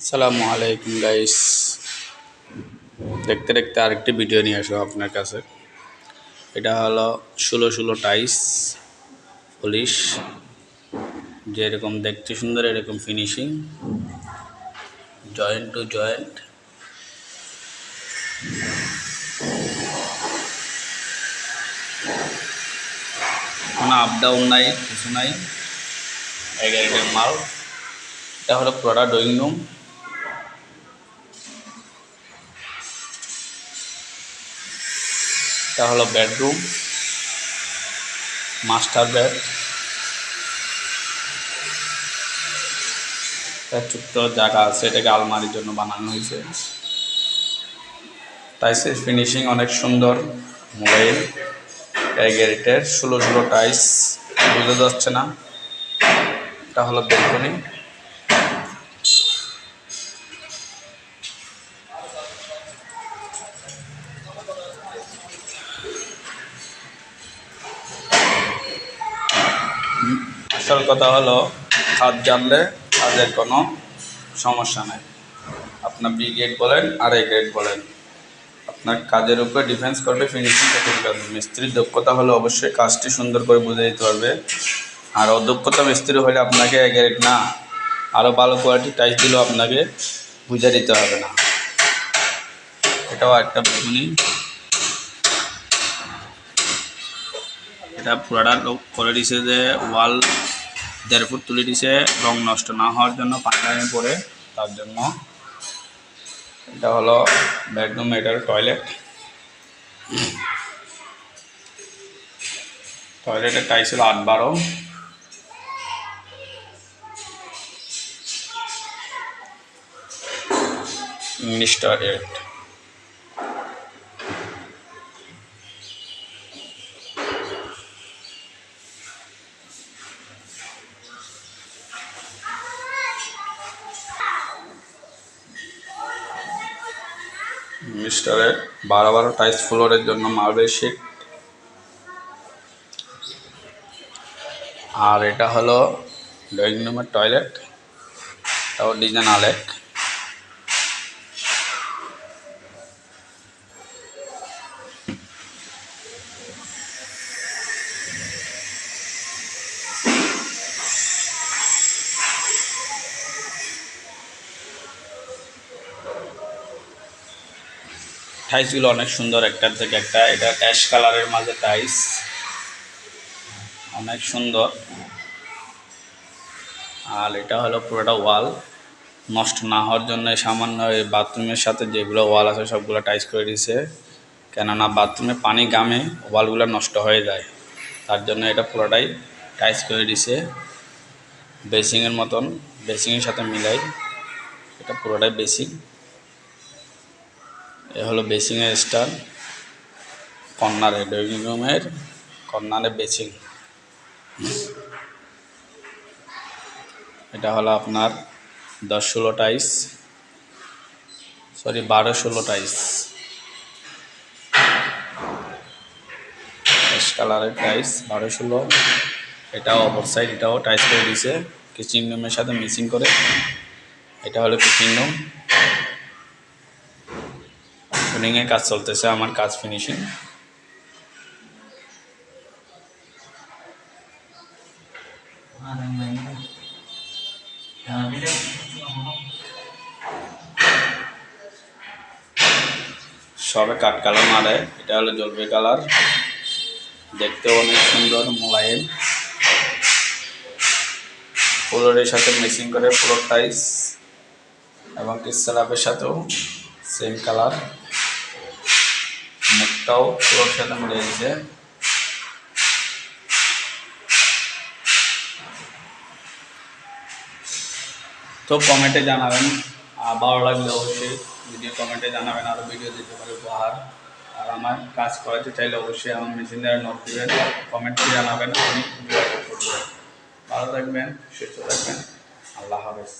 আসসালামু আলাইকুম গাইস। দেখতে দেখতে আরেকটি ভিডিও নিয়ে আসো আপনার কাছে। এটা হলো 16 টাইস পলিশ, যেরকম দেখতে সুন্দর এরকম ফিনিশিং, জয়েন্ট টু জয়েন্ট। কোনো আপ ডাউন নাই, কিছু নাই, একের মাল। এটা হলো প্রোডাক্ট ড্রয়িং রুম। এটা হলো বেডরুম, মাস্টার বেড। ছোট্ট জায়গা আছে, এটাকে আলমারির জন্য বানানো হয়েছে। টাইসের ফিনিশিং অনেক সুন্দর, মোবাইল গ্যারেটের 16 টাইস, বোঝা যাচ্ছে না। এটা হলো বেলকনি। আসল কথা হলো, কাজ জানলে কাজের কোনো সমস্যা নাই। আপনার বি গ্রেড বলেন আর এ গ্রেড বলেন, আপনার কাজের উপরে ডিফেন্স করবে ফিনিশিং কতটুকু। মিস্ত্রির দক্ষতা হলে অবশ্যই কাজটি সুন্দর করে বুঝে দিতে পারবে। আর অদক্ষতা মিস্ত্রি হলে আপনাকে এ গ্রেড না, আরও ভালো কোয়ালিটি টাইস দিলেও আপনাকে বুঝে দিতে হবে না। এটাও একটা বেগুনি। এটা পুরাটা করে দিছে যে ওয়াল 1.5 ফুট তুলে দিছে, রং নষ্ট না হওয়ার জন্য, পানি পরে তার জন্য। এটা হলো বেডরুম, এটার টয়লেটের টাইস হলো 8-12 ইংলিশ টয়লেট। ইংলিশ টয়লেট 12 টাইস ফ্লোরের জন্য মার্বেল শিট। আর এটা হলো ড্রয়িং রুমের টয়লেট, এটাও ডিজাইন আলেক। টাইসগুলো অনেক সুন্দর, একটার থেকে একটা। এটা অ্যাশ কালারের মাঝে টাইস, অনেক সুন্দর। আর এটা হলো পুরোটা ওয়াল, নষ্ট না হওয়ার জন্য সামান্য এই বাথরুমের সাথে যেগুলো ওয়াল আছে সবগুলো টাইস করে দিয়েছে, কেননা বাথরুমে পানি গামে ওয়ালগুলো নষ্ট হয়ে যায়, তার জন্য এটা পুরোটাই টাইস করে দিয়েছে। বেসিংয়ের মতন, বেসিংয়ের সাথে মিলাই এটা পুরোটাই বেসিং। এ হলো বেসিংয়ের স্টার, কর্নারে ড্রয়িং রুমের কর্নারে বেসিং। এটা হলো আপনার 10-16 টাইস, সরি 12-16 টাইস, অ্যাশ কালারের টাইস 12-16। এটাও অপর সাইড, এটাও টাইস করে দিয়েছে কিচেন রুমের সাথে মিক্সিং করে। এটা হলো কিচেন রুম, ফিনিশিংয়ের কাজ চলতেছে, আমার কাজ ফিনিশিং। সবে কাঠ কালার মারে, এটা হলো জলপাই কালার, দেখতেও অনেক সুন্দর, মোলায়েম। ফ্লোরের সাথে মিক্সিং করে ফ্লোর টাইস, এবং স্ল্যাবের সাথেও সেম কালার, মুখটাও ফ্লোর সাথে মিলে গেছে। তো কমেন্টে জানাবেন, ভালো লাগলে অবশ্যই ভিডিও কমেন্টে জানাবেন, আরও ভিডিও দিতে পারে উপহার। আর আমার কাজ করাতে চাইলে অবশ্যই আমার মেশিনদারে নোট দেবেন, কমেন্টে জানাবেন, আমি ভালো থাকবেন, সুস্থ থাকবেন, আল্লাহ হাফেজ।